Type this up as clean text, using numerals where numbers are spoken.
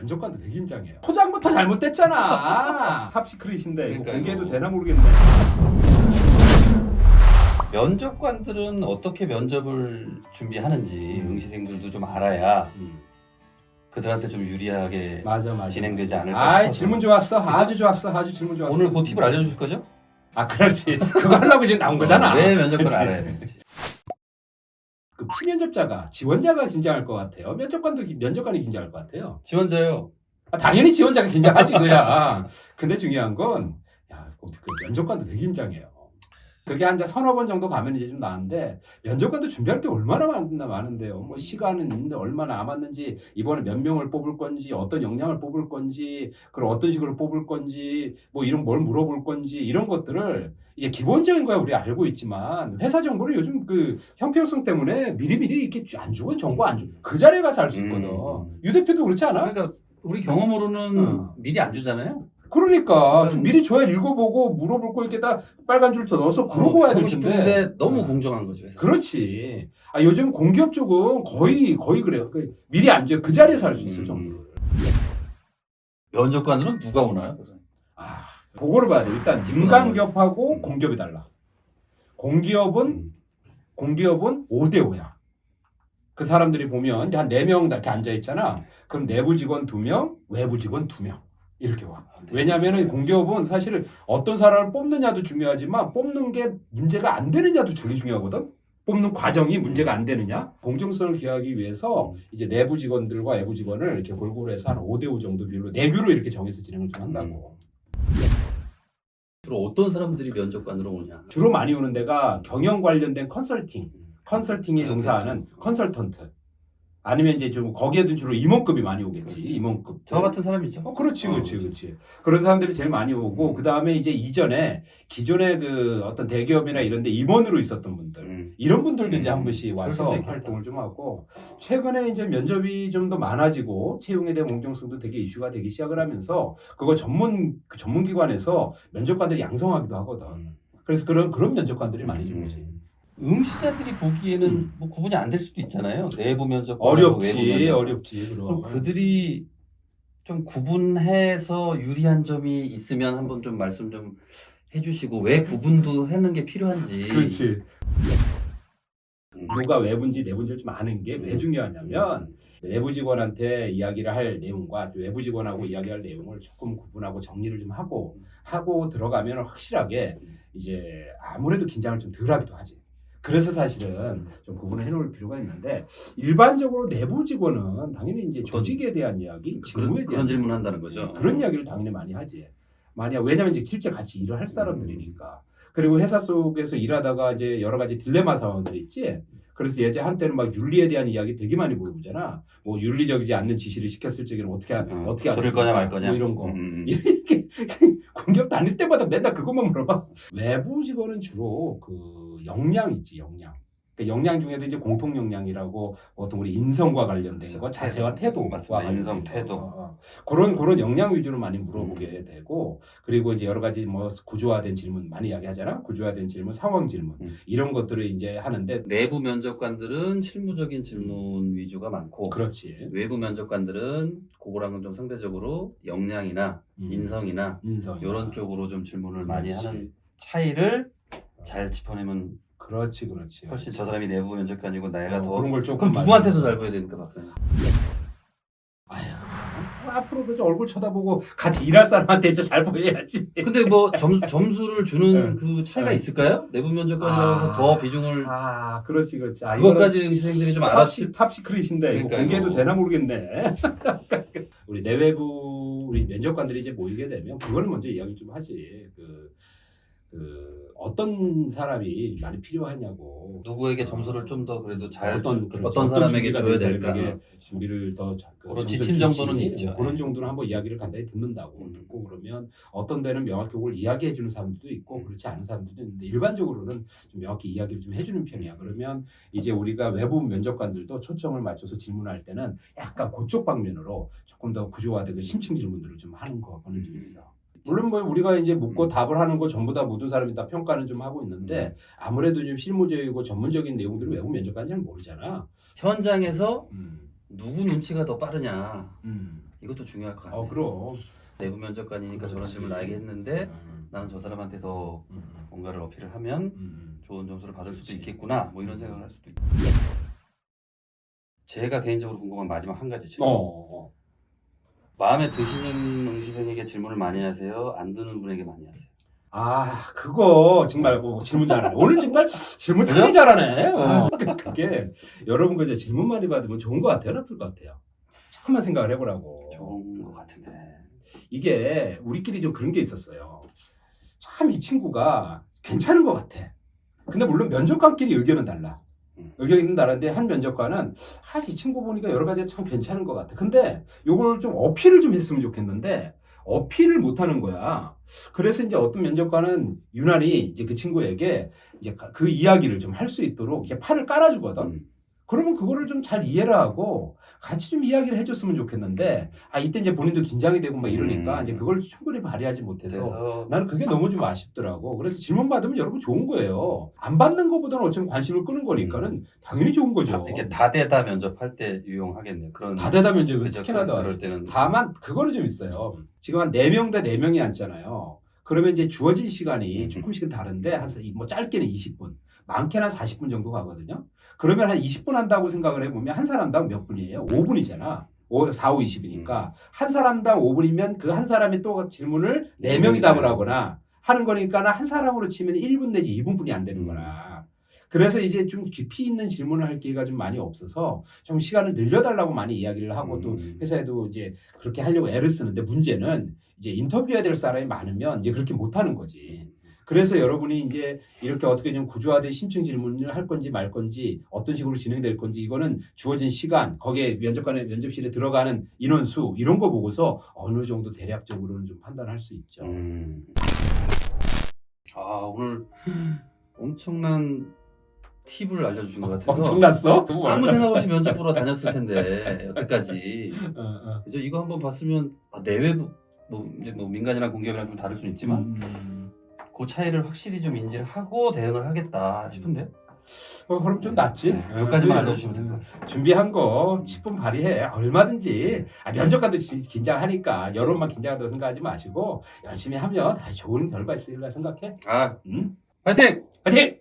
면접관도 되게 긴장해요. 포장부터 잘못됐잖아. 탑시크릿인데 이거 그러니까요. 공개해도 되나 모르겠네. 면접관들은 어떻게 면접을 준비하는지 응시생들도 좀 알아야 그들한테 좀 유리하게 맞아. 진행되지 않을까 아, 싶어서. 질문 좋았어. 아주 좋았어. 아주 질문 좋았어. 오늘 그 팁을 알려주실 거죠? 아, 그렇지. 그거 하려고 지금 나온 거잖아. 왜 면접관을 그치? 알아야 되는지. 그 피면접자가 지원자가 긴장할 것 같아요. 면접관이 긴장할 것 같아요. 지원자요. 아, 당연히 지원자가 긴장하지 그야. 근데 중요한 건 그 면접관도 되게 긴장해요. 그게 한 서너 번 정도 가면 이제 좀 나은데 면접관도 준비할 게 얼마나 많은데요. 뭐 시간은 있는데 얼마나 남았는지, 이번에 몇 명을 뽑을 건지, 어떤 역량을 뽑을 건지, 그걸 어떤 식으로 뽑을 건지, 뭐 이런 뭘 물어볼 건지, 이런 것들을 이제 기본적인 거야 우리 알고 있지만 회사 정보를 요즘 그 형평성 때문에 미리미리 이렇게 안 주고 정보 안 주고 그 자리에 가서 알 수 있거든. 유 대표도 그렇지 않아? 그러니까 우리 경험으로는 어. 미리 안 주잖아요. 그러니까 좀 미리 줘야 읽어보고 물어볼 거 이렇게 다 빨간 줄 넣어서 그러고 와야 하고 될 텐데. 싶은데 너무 공정한 거죠. 회사. 그렇지. 아, 요즘 공기업 쪽은 거의 그래요. 미리 안 줘요. 그 자리에서 할 수 있을 정도로. 면접관들은 누가 오나요? 아, 그거를 봐야 돼. 일단 민간기업하고 공기업이 달라. 공기업은 5대 5야. 그 사람들이 보면 이제 한 4명 이렇게 앉아 있잖아. 그럼 내부 직원 2명, 외부 직원 2명. 이렇게 와. 왜냐면은 공기업은 사실은 어떤 사람을 뽑느냐도 중요하지만 뽑는 게 문제가 안 되느냐도 되게 중요하거든. 뽑는 과정이 문제가 안 되느냐. 공정성을 기하기 위해서 이제 내부 직원들과 외부 직원을 이렇게 골고루 해서 한 5대 5 정도 비율로 내규로 이렇게 정해서 진행을 좀 한다고. 주로 어떤 사람들이 면접관으로 오냐? 주로 많이 오는 데가 경영 관련된 컨설팅에 종사하는 컨설턴트. 아니면 이제 좀 거기에도 주로 임원급이 많이 오겠지. 그렇지. 임원급. 저 같은 사람이죠. 그렇지. 그런 사람들이 제일 많이 오고, 그 다음에 이제 이전에 기존에 그 어떤 대기업이나 이런 데 임원으로 있었던 분들. 이런 분들도 이제 한 번씩 와서 그럴 수 활동을 좀 하고, 최근에 이제 면접이 좀 더 많아지고, 채용에 대한 공정성도 되게 이슈가 되기 시작을 하면서, 그거 전문기관에서 면접관들이 양성하기도 하거든. 그래서 그런 면접관들이 많이 좀 오지. 응시자들이 보기에는 뭐 구분이 안 될 수도 있잖아요. 내부 면접관 어렵지. 그럼 그들이 좀 구분해서 유리한 점이 있으면 한번 좀 말씀 좀 해주시고 왜 구분도 하는 게 필요한지. 그렇지. 누가 외부인지 내부인지를 좀 아는 게 왜 중요하냐면, 내부 직원한테 이야기를 할 내용과 외부 직원하고 이야기할 내용을 조금 구분하고 정리를 좀 하고 들어가면 확실하게 이제 아무래도 긴장을 좀 덜하기도 하지. 그래서 사실은 좀 구분을 해놓을 필요가 있는데, 일반적으로 내부 직원은 당연히 이제 조직에 대한 이야기, 직무에 대한 그런 질문을 한다는 거죠. 그런 이야기를 당연히 많이 하지. 왜냐면 이제 실제 같이 일을 할 사람들이니까. 그리고 회사 속에서 일하다가 이제 여러 가지 딜레마 상황들이 있지. 그래서 예전 한때는 막 윤리에 대한 이야기 되게 많이 물어보잖아. 뭐 윤리적이지 않는 지시를 시켰을 적에는 어떻게 들을 거냐 말 거냐. 뭐 이런 거. 이렇게 공기업 다닐 때마다 맨날 그것만 물어봐. 외부 직원은 주로 그 역량 있지, 역량. 그 역량 중에도 이제 공통 역량이라고 어떤 우리 인성과 관련된 거, 자세와 태도와 맞습니다. 인성, 관련된 태도. 거. 그런 역량 위주로 많이 물어보게 되고, 그리고 이제 여러 가지 뭐 구조화된 질문 많이 이야기하잖아. 구조화된 질문, 상황 질문 이런 것들을 이제 하는데. 내부 면접관들은 실무적인 질문 위주가 많고, 그렇지. 외부 면접관들은 그거랑은 좀 상대적으로 역량이나 인성이나 이런 쪽으로 좀 질문을 많이 하는 차이를 잘 짚어내면. 그렇지. 훨씬 저 사람이 내부 면접관이고 나이가 더. 그런 걸 조금 그럼 누구한테서 잘 보여야 되니까 박사님. 앞으로 그 얼굴 쳐다보고 같이 일할 사람한테 이제 잘 보여야지. 근데 뭐 점수를 주는 그 차이가 있을까요? 내부 면접관이라고 해서 더 비중을. 그렇지. 그것까지 응시생들이 좀 알았지. 탑시크릿인데 이거 공개해도 되나 모르겠네. 우리 내외부 우리 면접관들이 이제 모이게 되면 그거를 먼저 이야기 좀 하지. 어떤 사람이 많이 필요하냐고. 누구에게 점수를 좀 더 그래도 잘 어떤 사람에게 줘야 될까. 준비를 더 그런 지침 정도는 있죠. 그런 정도는 한번 이야기를 간단히 듣는다고. 듣고 그러면 어떤 데는 명확히 그걸 이야기해 주는 사람들도 있고 그렇지 않은 사람들도 있는데, 일반적으로는 좀 명확히 이야기를 좀 해주는 편이야. 그러면 이제 우리가 외부 면접관들도 초점을 맞춰서 질문할 때는 약간 그쪽 방면으로 조금 더 구조화되고 심층 질문들을 좀 하는 거는 좀 있어. 물론 뭐 우리가 이제 묻고 답을 하는 거 전부 다 모든 사람이 다 평가는 좀 하고 있는데, 아무래도 좀 실무적이고 전문적인 내용들을 외부 면접관이 잘 모르잖아. 현장에서 누구 눈치가 더 빠르냐 이것도 중요할 것 같아요. 그럼. 내부 면접관이니까 저런 그렇지. 질문 나에게 했는데 음, 나는 저 사람한테 더 음, 뭔가를 어필을 하면 좋은 점수를 받을 수도 있겠구나. 뭐 이런 생각을 할 수도 있고. 제가 개인적으로 궁금한 마지막 한 가지 질문. 마음에 드시는 응시생에게 질문을 많이 하세요? 안 드는 분에게 많이 하세요? 그거 정말 질문 잘하네. 오늘 정말 질문 되게 잘하네. 그게 여러분 그저 질문 많이 받으면 좋은 것 같아요, 나쁠 것 같아요. 잠깐만 생각을 해보라고. 좋은 것 같은데. 이게 우리끼리 좀 그런 게 있었어요. 참 이 친구가 괜찮은 것 같아. 근데 물론 면접관끼리 의견은 달라. 의견은 다른데 한 면접관은 이 친구 보니까 여러 가지 참 괜찮은 것 같아. 근데 요걸 좀 어필을 좀 했으면 좋겠는데 어필을 못 하는 거야. 그래서 이제 어떤 면접관은 유난히 이제 그 친구에게 이제 그 이야기를 좀 할 수 있도록 이렇게 판을 깔아주거든. 그러면 그거를 좀 잘 이해를 하고 같이 좀 이야기를 해줬으면 좋겠는데 이때 이제 본인도 긴장이 되고 막 이러니까 이제 그걸 충분히 발휘하지 못해서 그래서 나는 그게 너무 좀 아쉽더라고. 그래서 질문 받으면 여러분 좋은 거예요. 안 받는 것보다는 어차피 관심을 끄는 거니까는 당연히 좋은 거죠. 이렇게 다대다 면접할 때 유용하겠네요. 그런 다대다 면접은 그죠? 특히나 더 그럴 때는 다만 그거는 좀 있어요. 지금 한 4명 대 4명이 앉잖아요. 그러면 이제 주어진 시간이 조금씩은 다른데 뭐 짧게는 20분, 많게는 한 40분 정도 가거든요. 그러면 한 20분 한다고 생각을 해보면 한 사람당 몇 분이에요? 5분이잖아. 4, 5, 20이니까 한 사람당 5분이면 그 한 사람이 또 질문을 4명이 답을 하거나 하는 거니까 한 사람으로 치면 1분 내지 2분뿐이 안 되는 거라. 그래서 이제 좀 깊이 있는 질문을 할 기회가 좀 많이 없어서 좀 시간을 늘려달라고 많이 이야기를 하고 또 회사에도 이제 그렇게 하려고 애를 쓰는데 문제는 이제 인터뷰해야 될 사람이 많으면 이제 그렇게 못하는 거지. 그래서 여러분이 이제 이렇게 어떻게 좀 구조화된 신청 질문을 할 건지 말 건지 어떤 식으로 진행될 건지 이거는 주어진 시간 거기에 면접실에 들어가는 인원수 이런 거 보고서 어느 정도 대략적으로는 좀 판단할 수 있죠. 오늘 엄청난 팁을 알려주신 것 같아서 엄청났어? 아무 생각 없이 면접 보러 다녔을 텐데 여태까지 그래서 이거 한번 봤으면 내외부 이제 민간이랑 공기업이랑 좀 다를 수는 있지만 그 차이를 확실히 좀 인지를 하고 대응을 하겠다 싶은데요. 그럼 좀 낫지? 여기까지만 알려주시면 될 것 같아요. 준비한 거 10분 발휘해. 얼마든지. 면접관도 긴장하니까 여론만 긴장한다고 생각하지 마시고 열심히 하면 좋은 결과 있으리라 생각해. 파이팅! 파이팅!